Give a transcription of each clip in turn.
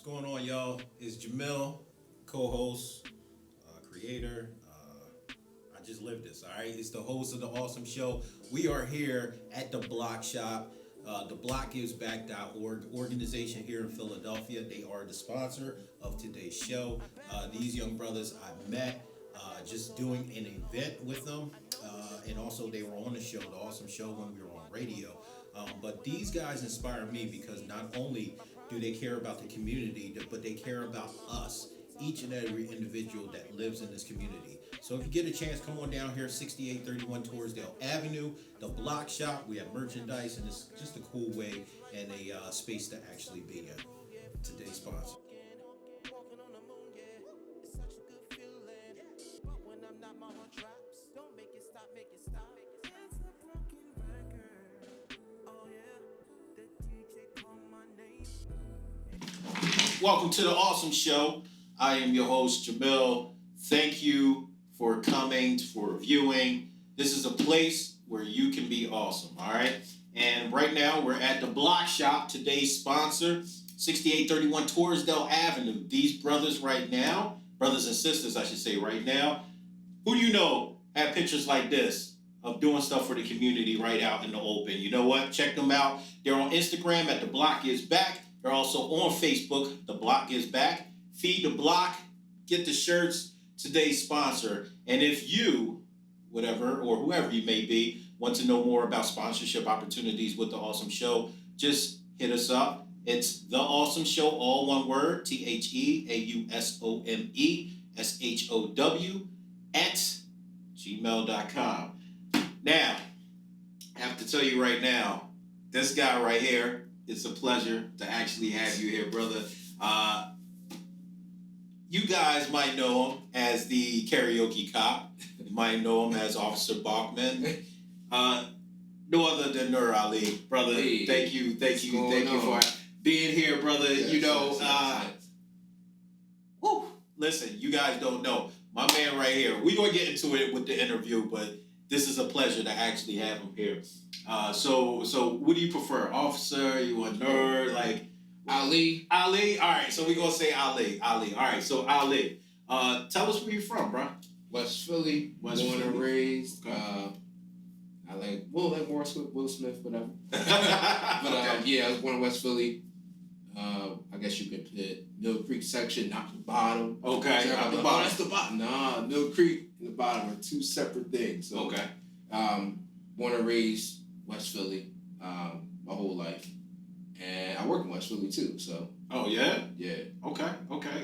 going on, y'all? It's Jamil, co-host, creator. I just lived this. All right, it's the host of the awesome show. We are here at the Block Shop. TheBlockGivesBack.org organization here in Philadelphia. They are the sponsor of today's show. These young brothers I met just doing an event with them, and also they were on the show, the awesome show when we were on radio. But these guys inspire me because not only do they care about the community, but they care about us, each and every individual that lives in this community. So if you get a chance, come on down here, 6831 Torresdale Avenue, the Block Shop. We have merchandise, and it's just a cool way and a space to actually be in. Today's sponsor. Welcome to the awesome show. I am your host, Jamil. Thank you for coming, for viewing. This is a place where you can be awesome, all right? And right now, we're at the Block Shop. Today's sponsor, 6831 Torresdale Avenue. These brothers right now, brothers and sisters, I should say right now, who do you know have pictures like this of doing stuff for the community right out in the open? You know what? Check them out. They're on Instagram at The Block Is Back. They're also on Facebook, The Block Is Back. Feed the Block, get the shirts, today's sponsor. And if you, whatever or whoever you may be, want to know more about sponsorship opportunities with The Awesome Show, just hit us up. It's The Awesome Show, all one word, TheAusomeshow at gmail.com. Now, I have to tell you right now, this guy right here, it's a pleasure to actually have you here, brother. You guys might know him as the karaoke cop. You might know him as Officer Bachman. No other than Nur Ali, brother. Hey, thank you for being here, brother. Yes. Woo, listen, you guys don't know. My man right here, we're going to get into it with the interview, but this is a pleasure to actually have him here. So what do you prefer? Officer, you a nerd, like Ali. Ali? All right, so we're going to say Ali. All right, so Ali. Tell us where you're from, bro. West Philly. West born Philly. and raised. Okay. I like Will Smith, whatever. Okay. Yeah, I was born in West Philly. I guess you could put Mill Creek section, not the bottom. Okay, So not the oh, bottom. that's the bottom. Nah, Mill Creek and the bottom are two separate things. So, Okay. Born and raised West Philly, my whole life, and I work in West Philly too. So. Oh, yeah? Yeah. Okay.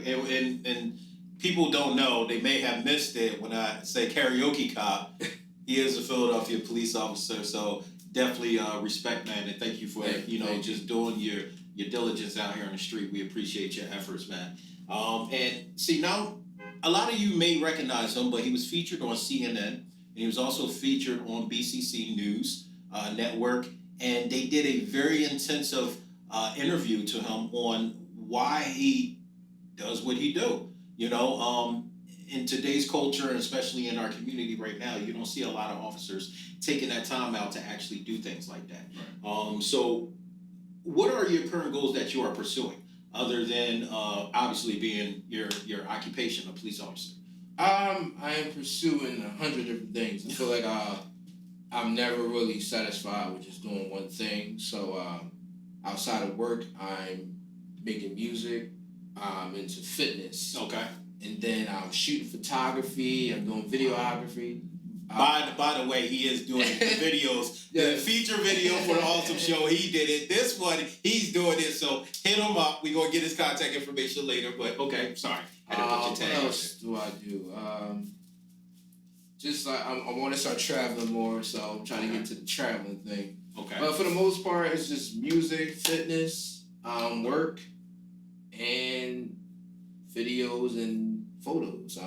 And people don't know, they may have missed it when I say karaoke cop. He is a Philadelphia police officer, so definitely respect, man, and thank you for just doing your diligence out here on the street. We appreciate your efforts, man. And see, now a lot of you may recognize him, but he was featured on CNN, and he was also featured on BCC News Network, and they did a very intensive interview to him on why he does what he do. In today's culture, and especially in our community right now, you don't see a lot of officers taking that time out to actually do things like that. Right. So what are your current goals that you are pursuing, other than obviously being your occupation, a police officer? I am pursuing 100 different things. I feel like I'm never really satisfied with just doing one thing. So outside of work, I'm making music. I'm into fitness. Okay. And then I'm shooting photography. I'm doing videography. By the way, he is doing the videos. Yeah. The feature video for the Awesome Show, he did it. This one, he's doing it. So hit him up. We're going to get his contact information later. But okay, sorry. I had to put your tag. What else do I do? Just like I want to start traveling more, so I'm trying to get into the traveling thing. Okay. But for the most part, it's just music, fitness, work, and videos and photos.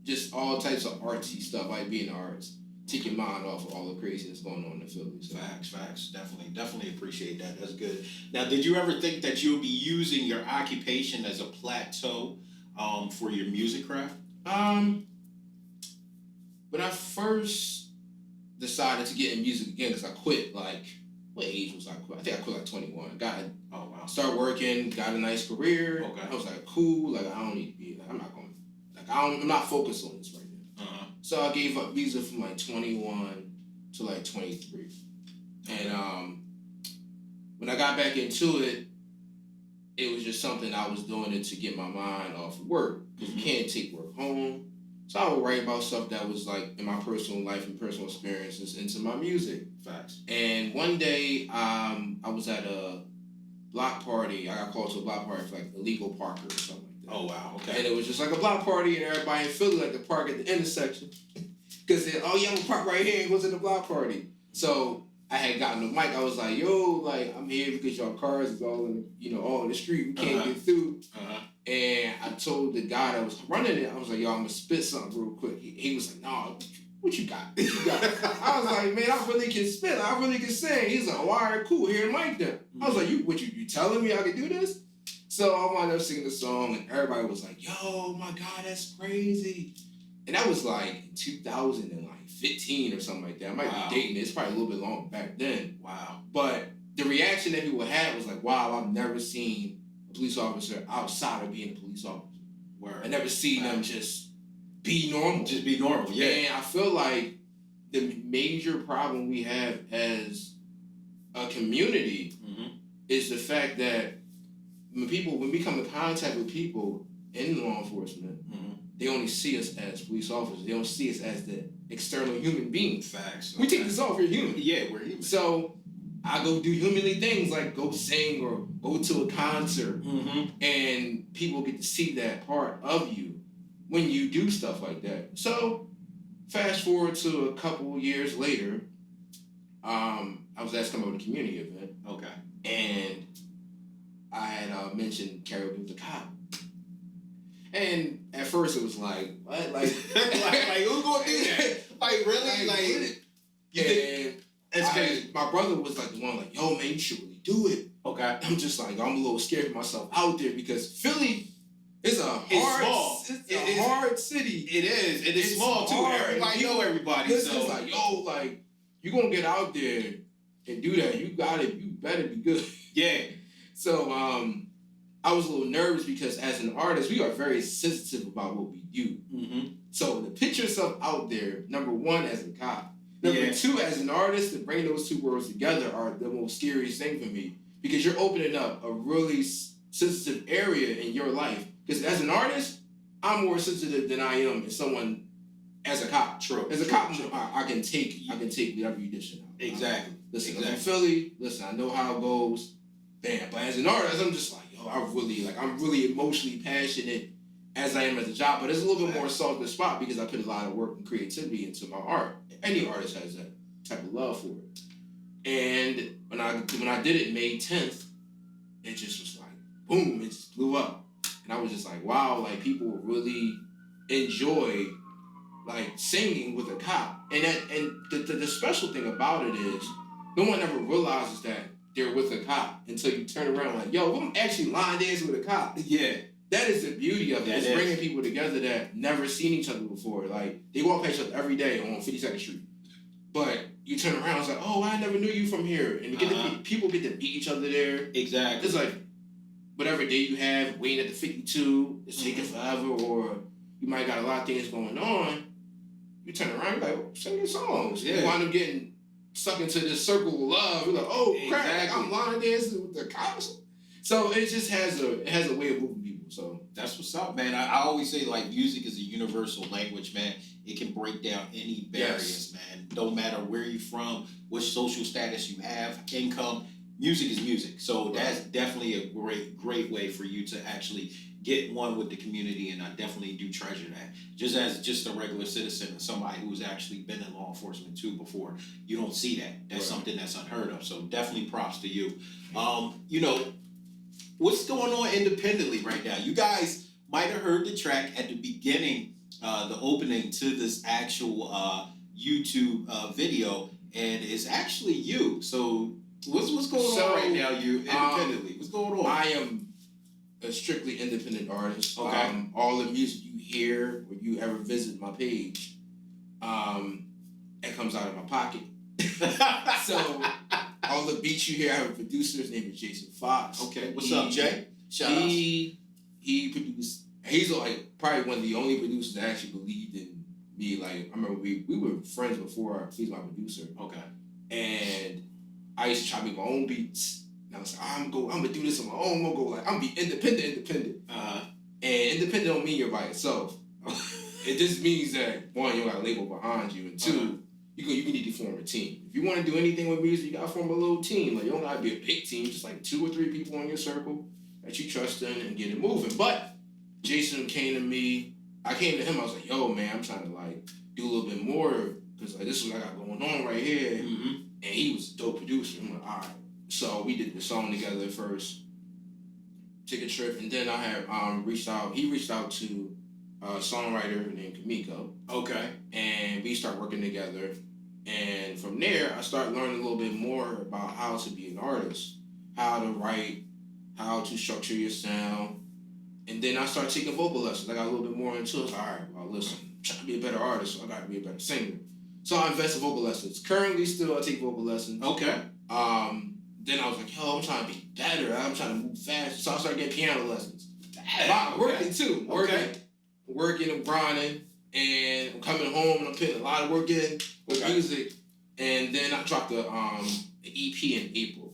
Just all types of artsy stuff, like being arts. Take your mind off of all the craziness going on in the Philly. So. Facts. Definitely appreciate that. That's good. Now, did you ever think that you'll be using your occupation as a plateau for your music craft? When I first decided to get in music again, because I quit like what age was I quit? I think I quit like 21. Oh wow. Started working, got a nice career. Okay. I was like, cool. Like I don't need to be. Like I'm not going. Like I'm not focused on this right now. So I gave up visa from like 21 to like 23, and when I got back into it, it was just something I was doing it to get my mind off of work because you can't take work home. So I would write about stuff that was like in my personal life and personal experiences into my music. Facts. And one day, I was at a block party. I got called to a block party for like illegal parker or something like that. Oh wow. Okay. And it was just like a block party, and everybody in Philly like to park at the intersection because they, oh yeah, I'm gonna park right here and go to the block party. So I had gotten the mic. I was like, yo, like I'm here because y'all cars is all in, all in the street. We can't get through. And I told the guy that was running it, I was like, yo, I'm gonna spit something real quick. He was like, nah, what you got? What you got? I was like, man, I really can spit. I really can sing. He's like, all right, cool. Here, mic then. I was like, you telling me I can do this? So I wound up singing the song, and everybody was like, yo, my God, that's crazy. And that was like 2015 or something like that. I might be dating it. It's probably a little bit long back then. Wow. But the reaction that people had was like, wow, I've never seen a police officer outside of being a police officer. Word. I never seen them just be normal. Just be normal, yeah. And I feel like the major problem we have as a community is the fact that when we come in contact with people in law enforcement, they only see us as police officers. They don't see us as the external human beings. Facts. We take this off, we're human. Yeah, we're human. So I go do humanly things like go sing or go to a concert, and people get to see that part of you when you do stuff like that. So fast forward to a couple years later, I was asked to come to a community event. Okay. And I had mentioned karaoke with the cop. And at first it was like, what? Like, like who's gonna do that? Like really? Like you think it's crazy. My brother was like the one like, yo man, you should really do it. Okay. I'm just like, I'm a little scared of myself out there because Philly is a hard city. It is. It is small too. Hard. Everybody know everybody. It's So just like, yo, like, you gonna get out there and do that. You better be good. Yeah. So I was a little nervous because as an artist, we are very sensitive about what we do. So to put yourself out there, number one, as a cop. Number two, as an artist, to bring those two worlds together are the most scariest thing for me because you're opening up a really sensitive area in your life. Because as an artist, I'm more sensitive than I am as someone as a cop. True. As a cop, I can take whatever you dish out. Exactly. Listen, I'm from Philly. Listen, I know how it goes. Bam. But as an artist, I'm just like, yo, I'm really emotionally passionate as I am as a job. But it's a little bit more soft the spot because I put a lot of work and creativity into my art. Any artist has that type of love for it. And when I did it May 10th, it just was like, boom, it just blew up. And I was just like, wow, like people really enjoy like singing with a cop. And the special thing about it is no one ever realizes that they're with a cop until you turn around like, yo, I'm actually line dancing with a cop. Yeah. That is the beauty of it. That It's is. bringing people together that never seen each other before. Like they walk past each other every day on 52nd Street. But you turn around, it's like, oh, I never knew you from here. And you get to people get to meet each other there. Exactly. It's like whatever day you have, waiting at the 52, it's taking forever, or you might got a lot of things going on. You turn around, you're like, oh, sing your songs. Yeah. You wind up getting sucked into this circle of love. You're like, oh crap, like, Exactly. I'm line dancing with the cops. So it just has a way of moving people. So that's what's up, man. I always say like music is a universal language, man. It can break down any barriers, man. No matter where you're from, what social status you have, income, music is music. So that's definitely a great way for you to actually get one with the community, and I definitely do treasure that. Just as just a regular citizen and somebody who's actually been in law enforcement too before, you don't see that. That's something that's unheard of. So definitely props to you. What's going on independently right now? You guys might have heard the track at the beginning, the opening to this actual YouTube video, and it's actually you. So what's going on right now, you independently? What's going on? I am a strictly independent artist. Okay. All the music you hear or you ever visit my page, it comes out of my pocket. So All the beats you hear, I have a producer. His name is Jason Fox. Okay, what's up, Jay? Shout out. He produced. He's like probably one of the only producers that actually believed in me. Like I remember we were friends before he's my producer. Okay. And I used to try to make my own beats. And I was like, I'm gonna do this on my own. I'm gonna go like I'm gonna be independent. And independent don't mean you're by yourself. It just means that one, you got a label behind you, and two, you need to form a team. If you want to do anything with music, you gotta form a little team. Like you don't gotta be a big team, just like 2 or 3 people in your circle that you trust in and get it moving. But Jason came to me. I came to him. I was like, "Yo, man, I'm trying to like do a little bit more because like this is what I got going on right here." Mm-hmm. And he was a dope producer. I'm like, all right. So we did the song together first. Took a trip, and then I had reached out. He reached out to a songwriter named Kamiko. Okay. And we started working together. And from there, I started learning a little bit more about how to be an artist, how to write, how to structure your sound. And then I started taking vocal lessons. I got a little bit more into it. All right, well, listen, I'm trying to be a better artist, so I got to be a better singer. So I invested in vocal lessons. Currently, still, I take vocal lessons. Okay. Then I was like, yo, I'm trying to be better. I'm trying to move faster. So I started getting piano lessons. Working too. Working and grinding. And I'm coming home and I'm putting a lot of work in with music. And then I dropped the EP in April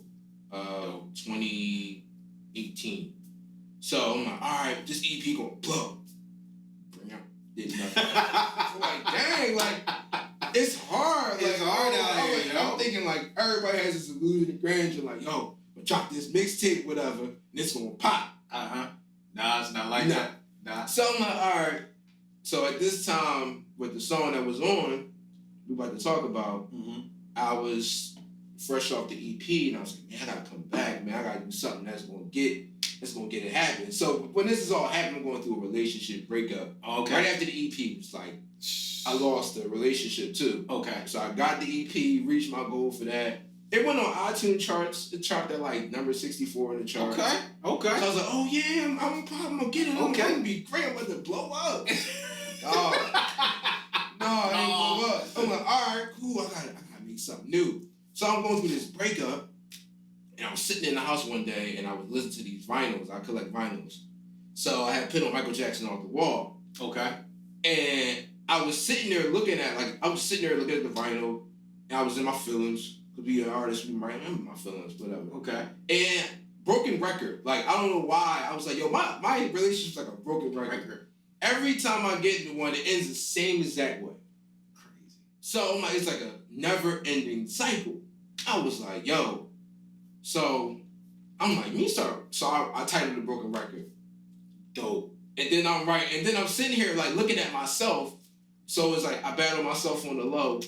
of 2018. So I'm like, all right, this EP gonna blow. Bring out. Did nothing. I'm like, dang, like, it's hard. It's hard out here, I'm thinking, like, everybody has this illusion of grandeur. Like, yo, I'm gonna drop this mixtape, whatever, and it's gonna pop. Nah, it's not like that. Nah. So I'm like, all right. So at this time, with the song that was on, we about to talk about, I was fresh off the EP, and I was like, man, I gotta come back, man. I gotta do something that's gonna get it happen. So when this is all happening, I'm going through a relationship breakup. Okay. Right after the EP, it's like I lost the relationship too. Okay. So I got the EP, reached my goal for that. It went on iTunes charts. It charted at like number 64 in the charts. Okay. Okay. So I was like, oh yeah, I'm gonna get it. I'm gonna be great. I'm about to blow up. No, I didn't blow up. I'm like, all right, cool. I gotta make something new. So I'm going through this breakup. And I was sitting in the house one day and I was listening to these vinyls. I collect vinyls. So I had put on Michael Jackson off the wall. Okay. And I was sitting there looking at the vinyl and I was in my feelings. Could be an artist, we might remember my feelings, whatever. Okay. And broken record. Like, I don't know why. I was like, yo, my relationship's like a broken record. Every time I get into one, it ends the same exact way. Crazy. So I'm like, it's like a never-ending cycle. I was like, yo. So I'm like, So I titled the broken record. Dope. And then I'm sitting here like looking at myself. So it's like I battle myself on the low.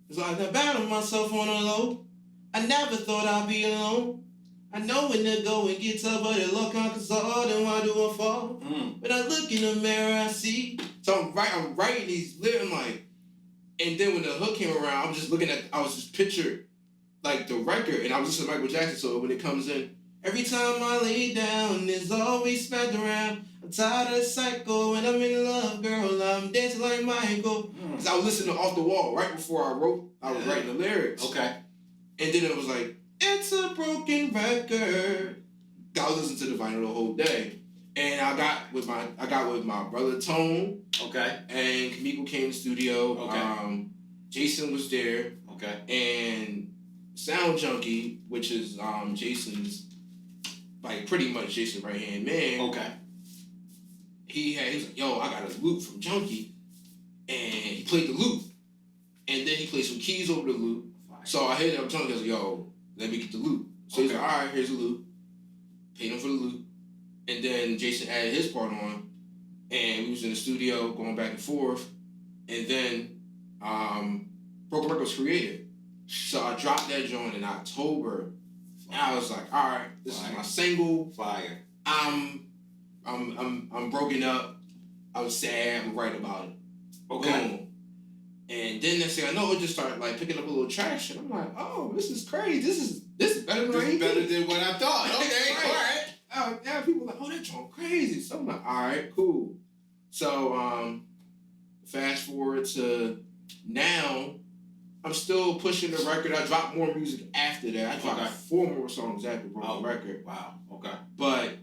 It's like I battle myself on the low. I never thought I'd be alone. I know when the going gets up, but it look conquers all, then why do I fall? But I look in the mirror, I see. So I'm writing these lyrics, I'm like, and then when the hook came around, I was just pictured like the record, and I was listening to Michael Jackson, so when it comes in, every time I lay down, there's always smacked around. I'm tired of the cycle, when I'm in love, girl, I'm dancing like Michael. Because I was listening to Off the Wall right before I was writing the lyrics. Okay. And then it was like, it's a broken record. I was listening to the vinyl the whole day. And I got with my brother Tone. Okay. And Kamiko came to the studio. Okay. Jason was there. Okay. And Sound Junkie, which is Jason's, like pretty much Jason's right hand man. Okay. He was like, yo, I got a loop from Junkie, and he played the loop, and then he played some keys over the loop. So I hit up Junkie, I was like, yo, let me get the loop. So he's like, all right, here's the loop. Paid him for the loop, and then Jason added his part on, and we was in the studio going back and forth, and then Broken Record was created. So I dropped that joint in October. And I was like, all right, this is my single. Fire. I'm broken up. I'm sad. I'm right about it. Okay. Boom. And then next thing I know, it just started like picking up a little traction. I'm like, oh, this is crazy. This is better than This is better than what I thought. Okay. All right. Now people are like, oh, that joint crazy. So I'm like, all right, cool. So fast forward to now, I'm still pushing the record. I dropped more music after that. I dropped Okay. 4 more songs after Broken Record. Wow. Okay. But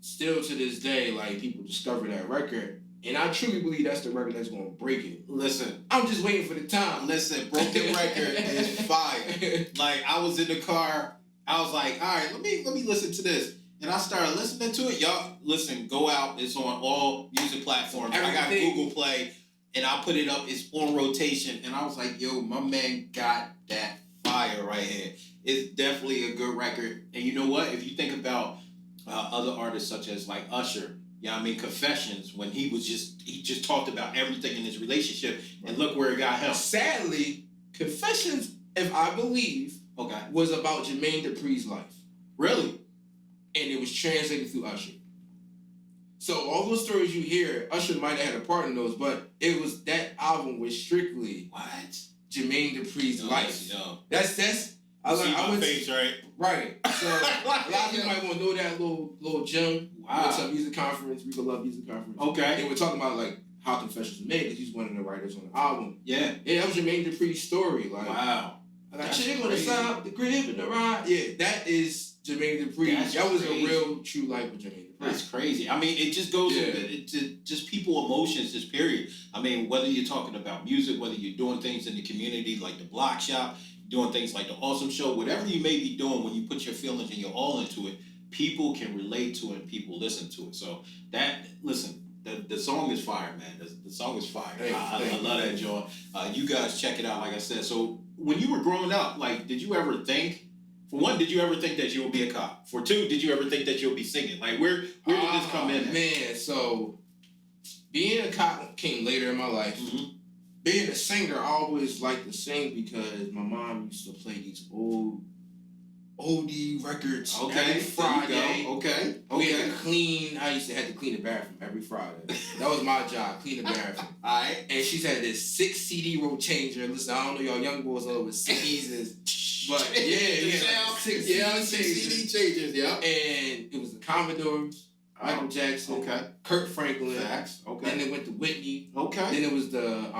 still to this day, like, people discover that record. And I truly believe that's the record that's gonna break it. Listen. I'm just waiting for the time. Listen, Broken Record is fire. Like, I was in the car, I was like, all right, let me listen to this. And I started listening to it. Y'all, listen, go out. It's on all music platforms. I got Google Play, and I put it up. It's on rotation. And I was like, yo, my man got that fire right here. It's definitely a good record. And you know what? If you think about other artists such as like Usher, you know what I mean, Confessions, when he just talked about everything in his relationship, and look where it got him. Sadly, Confessions, if I believe, was about Jermaine Dupri's life. Really? And it was translated through Usher. So all those stories you hear, Usher might have had a part in those, but it was that album was strictly Jermaine Dupri's life. Yo. That's I see my went face, right? Right. So a lot of people might want to know that little gem. Wow. What's up, music conference? We could love music conference. Okay. And we're talking about like how Confessions was made because he's one of the writers on the album. Yeah. Yeah, that was Jermaine Dupri's story. Like, wow. I got chick on the side, the crib and the ride. Yeah, that is Jermaine Dupri. That was a real true life with Jermaine Dupri. That's crazy. I mean, it just goes into just people emotions, this period. I mean, whether you're talking about music, whether you're doing things in the community like the Block Shop, doing things like the Awesome Show, whatever you may be doing, when you put your feelings and your all into it, people can relate to it and people listen to it. So listen, the song is fire, man. The song is fire. I love that, John. You guys check it out, like I said. So when you were growing up, like, did you ever think, for one, did you ever think that you would be a cop? For two, did you ever think that you'll be singing? Like, where did this come in? Man, so being a cop came later in my life. Mm-hmm. Being a singer, I always liked to sing because my mom used to play these oldie records every Friday. Okay. We had to clean. I used to have to clean the bathroom every Friday. That was my job, clean the bathroom. All right. And she's had this 6 CD roll changer. Listen, I don't know y'all young boys know what CDs is, but yeah, 6 CD changers, yeah. And it was the Commodores, Michael Jackson, Kurt Franklin, Then it went to Whitney, Then it was the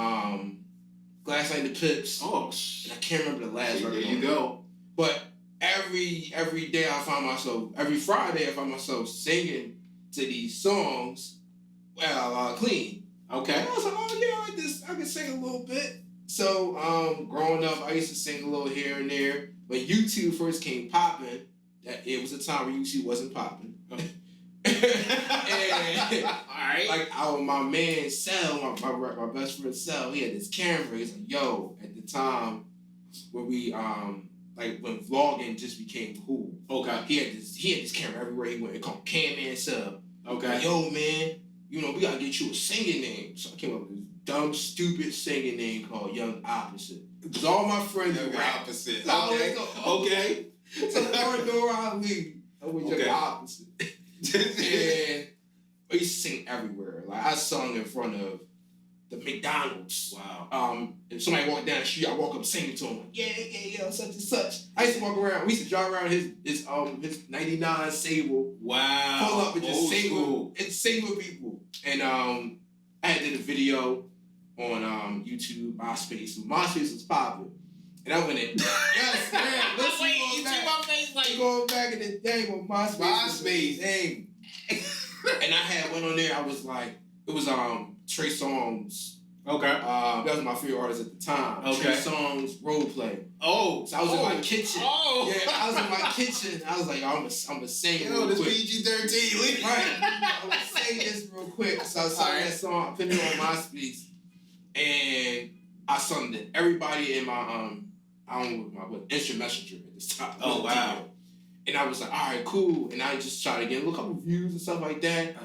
Glass Eye and the Pips. Oh, and I can't remember the last record. There you go. But every day every Friday I find myself singing to these songs while clean. Okay. And I was like, oh yeah, I like this. I can sing a little bit. So growing up, I used to sing a little here and there. When YouTube first came popping, it was a time where YouTube wasn't popping. And like my man Sel, my best friend Sel, he had this camera. He's like, yo, at the time where we like when vlogging just became cool. Okay. He had this camera everywhere he went. It called Camman Sub. Okay. Like, yo, man, you know, we gotta get you a singing name. So I came up with this dumb, stupid singing name called Young Opposite. Because all my friends Young rap. Opposite. So Okay. So Nora Ali. I was Young Opposite. And I used to sing everywhere. Like I sung in front of the McDonald's. Wow. If somebody walked down the street, I walk up singing to him. Like, yeah, such and such. I used to walk around. We used to drive around his 99 Sable. Wow. Pull up and just sing with people. And I did a video on YouTube, MySpace. MySpace was popping. And I went in. Yes, man. Listen, you see my face like going back in the day when MySpace. Dang. And I went on there. I was like, it was Trey Songz. Okay. That was my favorite artist at the time. Okay. Trey Songz Roleplay. Oh. So I was in my kitchen. Oh. Yeah, I was in my kitchen. I was like, I'm a sing real this quick. PG-13. Right. I'm gonna sing this real quick. So I sang that song. I put it on MySpace, and I sung to everybody in my I don't know what instant messenger at this time. Oh wow. And I was like, all right, cool. And I just tried to get a couple views and stuff like that.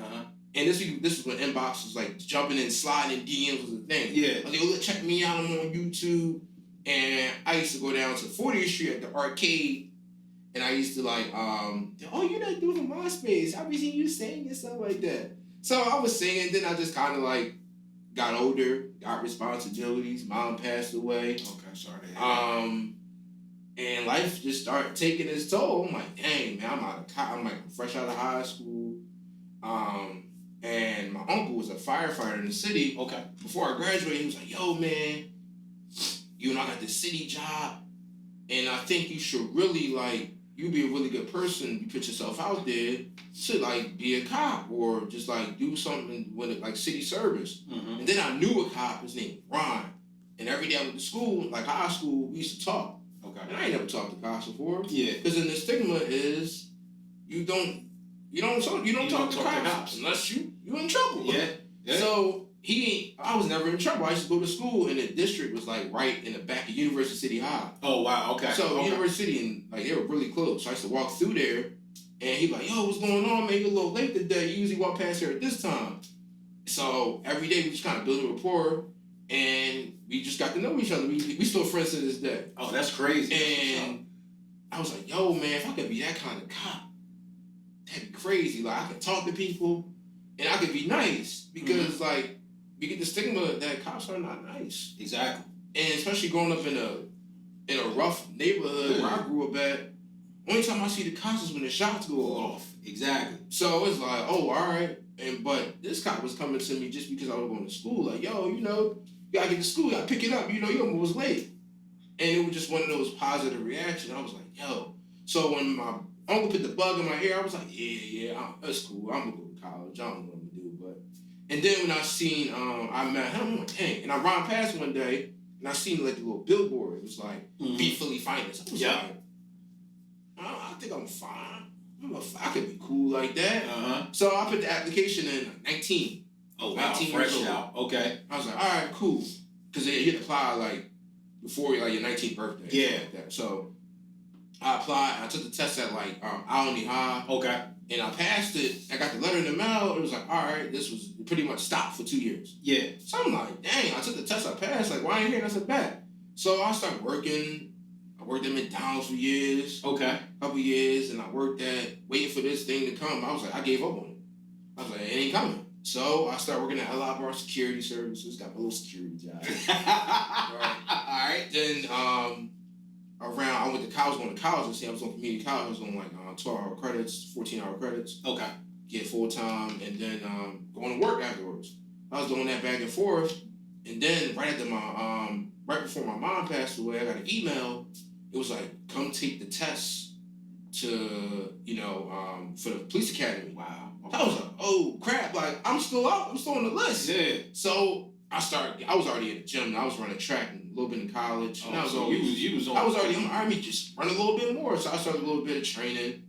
And this was when inbox was like jumping and sliding in DMs was a thing. Yeah. I was like, oh, look, check me out. I'm on YouTube. And I used to go down to 40th Street at the arcade. And I used to like, oh, you're not doing MySpace. I've been seeing you sing and stuff like that. So I was singing. Then I just kind of like got older, got responsibilities. Mom passed away. Okay, sorry to hear that. And life just started taking its toll. I'm like, dang, man, I'm fresh out of high school. And my uncle was a firefighter in the city. Okay. Before I graduated, he was like, yo, man, you know, I got this city job, and I think you should really like you be a really good person. You put yourself out there to like be a cop or just like do something with it, like city service. Mm-hmm. And then I knew a cop. His name was Ron. And every day I went to school, like high school, we used to talk. Okay. And I ain't never talked to cops before. Yeah. Because then the stigma is you don't talk to cops unless you in trouble. Yeah. Yeah. So I was never in trouble. I used to go to school, and the district was like right in the back of University City High. Oh wow. Okay. So okay. University City, and like they were really close. So I used to walk through there, and he like, "Yo, what's going on, man? You're a little late today. You usually walk past here at this time." So every day we just kind of build a rapport, and we just got to know each other. We still friends to this day. Oh, that's crazy. And I was like, "Yo, man, if I could be that kind of cop, that'd be crazy. Like I could talk to people, and I could be nice because like." We get the stigma that cops are not nice. Exactly. And especially growing up in a rough neighborhood where I grew up at, only time I see the cops is when the shots go off. Exactly. So it's like, oh, all right. But this cop was coming to me just because I was going to school. Like, yo, you know, you gotta get to school, you gotta pick it up. You know, you almost late. And it was just one of those positive reactions. I was like, yo. So when my uncle put the bug in my ear, I was like, yeah, that's cool. I'm gonna go to college. I don't know what I'm gonna do, but. And then when I met him, I'm like, dang. And I ran past one day, and I seen like the little billboard. It was like, Be Fully Finest. I was like, I think I'm fine. I could be cool like that. Uh-huh. So I put the application in like 19. Oh, wow. 19 Fresh years old. out. Okay. I was like, all right, cool. Because you had to apply like before like your 19th birthday. Yeah. Like that. So I applied. I took the test at like Alney High. Okay. And I passed it. I got the letter in the mail. It was like, all right, this was pretty much stopped for 2 years. Yeah. So I'm like, dang, I took the test, I passed. Like, why ain't here? And I said, bet. So I started working. I worked at McDonald's for years. Okay. A couple years. And I worked at waiting for this thing to come. I was like, I gave up on it. I was like, it ain't coming. So I started working at LI Bar Security Services. Got my little security job. Right. All right. Then I went to college, going to college. I was on community college. I was on like 12-hour credits, 14-hour credits. Okay. Get full time, and then going to work afterwards. I was doing that back and forth, and then right before my mom passed away, I got an email. It was like, come take the test to for the police academy. Wow. Okay. I was like, oh crap! Like I'm still out. I'm still on the list. Yeah. So I was already in the gym. And I was running track and a little bit in college. Oh, and I was so always, you was on. I was already in the army, just run a little bit more. So I started a little bit of training.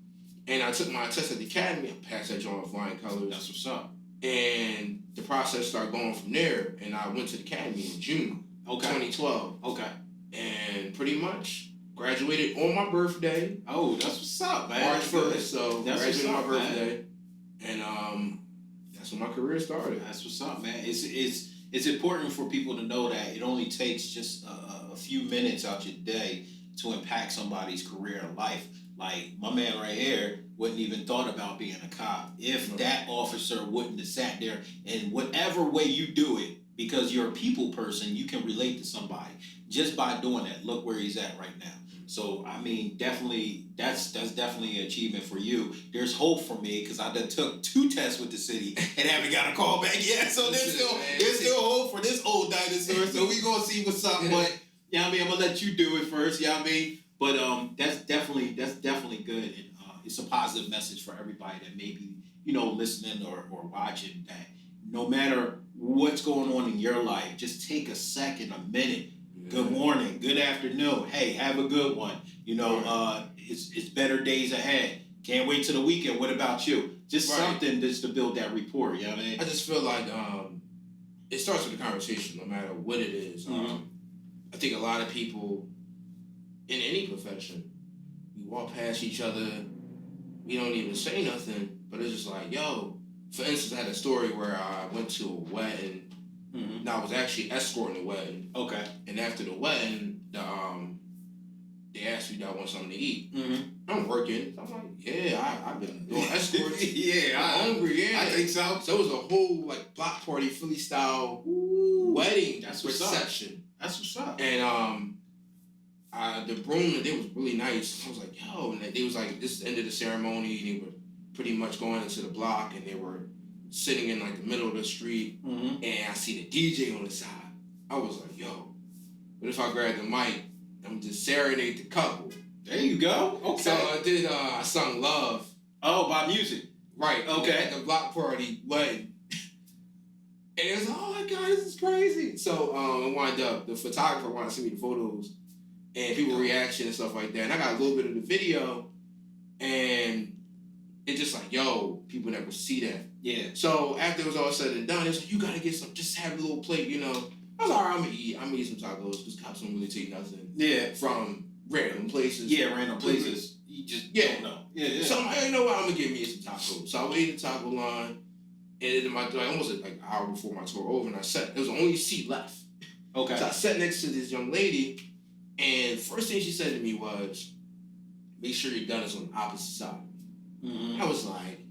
And I took my test at the academy. I passed that joint with flying colors. That's what's up. And the process started going from there. And I went to the academy in June 2012. Okay. And pretty much graduated on my birthday. Oh, that's what's up, man. March 1st. So that's graduated on my man. birthday. And that's when my career started. That's what's up, man. It's important for people to know that it only takes just a few minutes out your day to impact somebody's career and life. Like, my man right here wouldn't even thought about being a cop if that officer wouldn't have sat there. And whatever way you do it, because you're a people person, you can relate to somebody just by doing that. Look where he's at right now. So, I mean, definitely, that's definitely an achievement for you. There's hope for me because I done took 2 tests with the city and haven't got a call back yet. So there's still hope for this old dinosaur. So we gonna see what's up. But yeah, I mean, I'm gonna let you do it first. Yeah, I mean. But that's definitely good, and it's a positive message for everybody that may be listening or watching. That no matter what's going on in your life, just take a second, a minute. Yeah. Good morning, good afternoon. Hey, have a good one. It's better days ahead. Can't wait till the weekend. What about you? Just something just to build that rapport. You know what I mean? I just feel like it starts with a conversation, no matter what it is. I think a lot of people. In any profession, we walk past each other, we don't even say nothing, but it's just like, yo. For instance, I had a story where I went to a wedding, and I was actually escorting the wedding. Okay. And after the wedding, they asked me, do I want something to eat? I'm working. I'm like, yeah, I've been doing escorts. Yeah, I'm hungry, yeah. I think so. So it was a whole, like, block party, Philly style wedding reception. That's what's up. And, the groom, they was really nice. I was like, yo, and they was like, this is the end of the ceremony, and they were pretty much going into the block, and they were sitting in like the middle of the street, and I see the DJ on the side. I was like, yo, But if I grab the mic, I'm just serenade the couple. There you go. Okay. So I sung Love. Oh, by music. Right. Okay. At the block party wedding. And it was, oh my God, this is crazy. So I wound up, the photographer wanted to send me the photos and people reaction and stuff like that. And I got a little bit of the video and it's just like, yo, people never see that. Yeah. So after it was all said and done, it's like, you gotta get some, just have a little plate, you know. I was like, all right, I'm gonna eat some tacos because cops don't really take nothing from random places. Yeah, random places. You just don't know. Yeah. So I'm like, you know what, I'm gonna get me some tacos. So I waited in the taco line, and then almost like an hour before my tour over, and I sat, there was the only seat left. Okay. So I sat next to this young lady, and first thing she said to me was, make sure your gun is on the opposite side. Mm-hmm. I was like,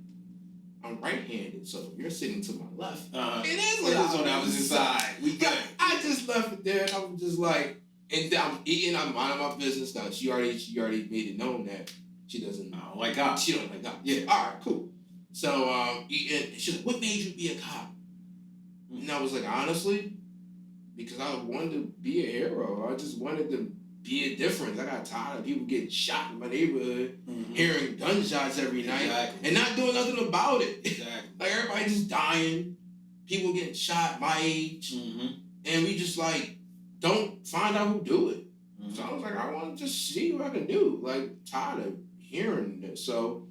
I'm right-handed, so you're sitting to my left. It is on the opposite side. We good. I just left it there, and I was just like, and I'm eating, I'm minding my business. Now she already made it known that she doesn't like cops. She don't like cops. Yeah. All right, cool. So eating, she's like, what made you be a cop? And I was like, honestly, because I wanted to be a hero. I just wanted to be a difference. I got tired of people getting shot in my neighborhood, hearing gunshots every night, and not doing nothing about it. Exactly. Like everybody just dying, people getting shot my age, and we just like don't find out who do it. So I was like, I want to just see what I can do. Like tired of hearing this. So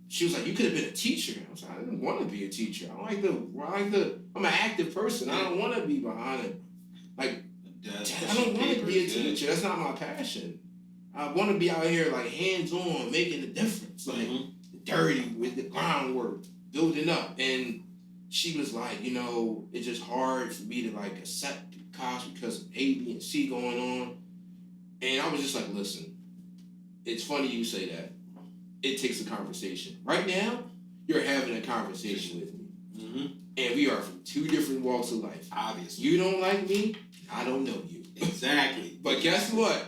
she was like, you could have been a teacher. I was like, I didn't want to be a teacher. I'm an active person. I don't want to be behind it. Like, I don't want to be a teacher. That's not my passion. I want to be out here like hands-on, making a difference. Like dirty with the groundwork, building up. And she was like, you know, it's just hard for me to like accept cops because of A, B, and C going on. And I was just like, listen, it's funny you say that. It takes a conversation. Right now, you're having a conversation with me. And we are from two different walks of life. Obviously. You don't like me, I don't know you. Exactly. But guess what?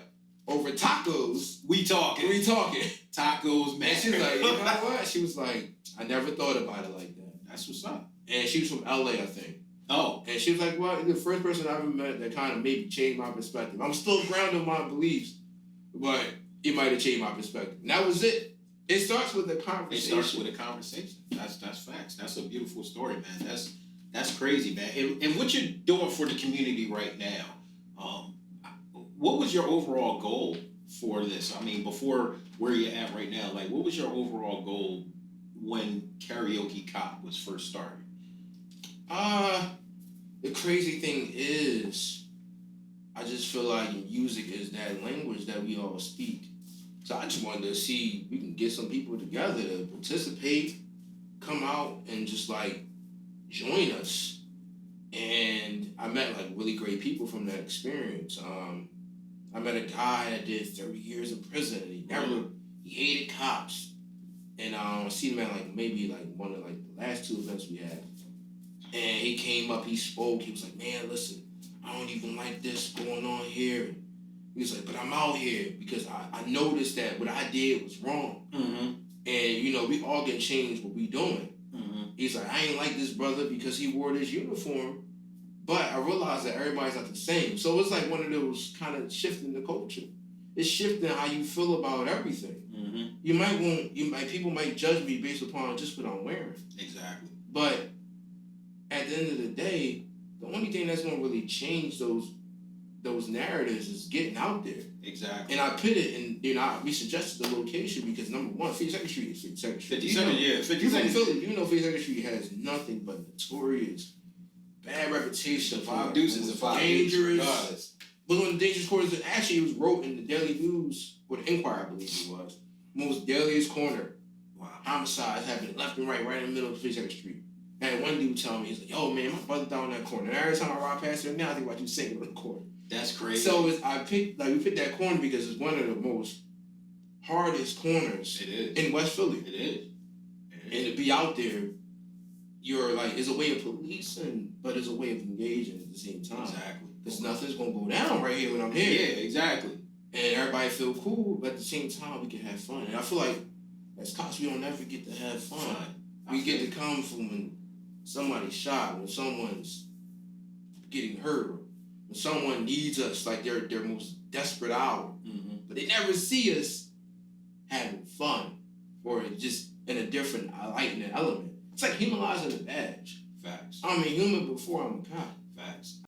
Over tacos, we talking. Tacos, man. And she was like, you know what? She was like, I never thought about it like that. That's what's up. And she was from LA, I think. Oh. And she was like, well, the first person I ever met that kind of maybe changed my perspective. I'm still grounded in my beliefs, but it might have changed my perspective. And that was it. It starts with a conversation. It starts with a conversation. That's facts. That's a beautiful story, man. That's crazy, man. And what you're doing for the community right now, what was your overall goal for this? I mean, before where you're at right now, like what was your overall goal when Karaoke Cop was first started? The crazy thing is, I just feel like music is that language that we all speak. So I just wanted to see if we can get some people together to participate, come out and just like join us. And I met like really great people from that experience. I met a guy that did 30 years in prison. And he hated cops. And I seen him at like maybe like one of like the last two events we had. And he came up, he spoke, he was like, man, listen, I don't even like this going on here. He was like, but I'm out here because I noticed that what I did was wrong. And, you know, we all can change what we doing. He's like, I ain't like this brother because he wore this uniform, but I realized that everybody's not the same. So it's like one of those kind of shifting the culture. It's shifting how you feel about everything. People might judge me based upon just what I'm wearing. Exactly. But at the end of the day, the only thing that's going to really change those narratives is getting out there. Exactly. And I put it in, you know, we suggested the location because number one, 52nd Street is 52nd Street. 57, yeah. 52nd Philly, you know 52nd Street has nothing but notorious, bad reputation. Five deuces and five dangerous. But one of the dangerous corners, actually it was wrote in the Daily News, or the Inquirer, I believe it was, most deadliest corner. Wow. Homicides happening left and right in the middle of 52nd Street. And one dude tell me, he's like, yo man, my brother down that corner. And every time I ride past there now, I think about you singing on the corner. That's crazy. So we picked that corner because it's one of the most hardest corners in West Philly. It is. And to be out there, you're like, it's a way of policing, but it's a way of engaging at the same time. Exactly. Because nothing's gonna go down right here when I'm here. Yeah, exactly. And everybody feel cool, but at the same time we can have fun. And I feel like as cops we don't ever get to have fun. We get to come from when somebody's shot, when someone's getting hurt, when someone needs us, like their most desperate hour, Mm-hmm. but they never see us having fun or just in a different light and element. It's like humanizing a badge. Facts. I'm a human before I'm a cop. Facts.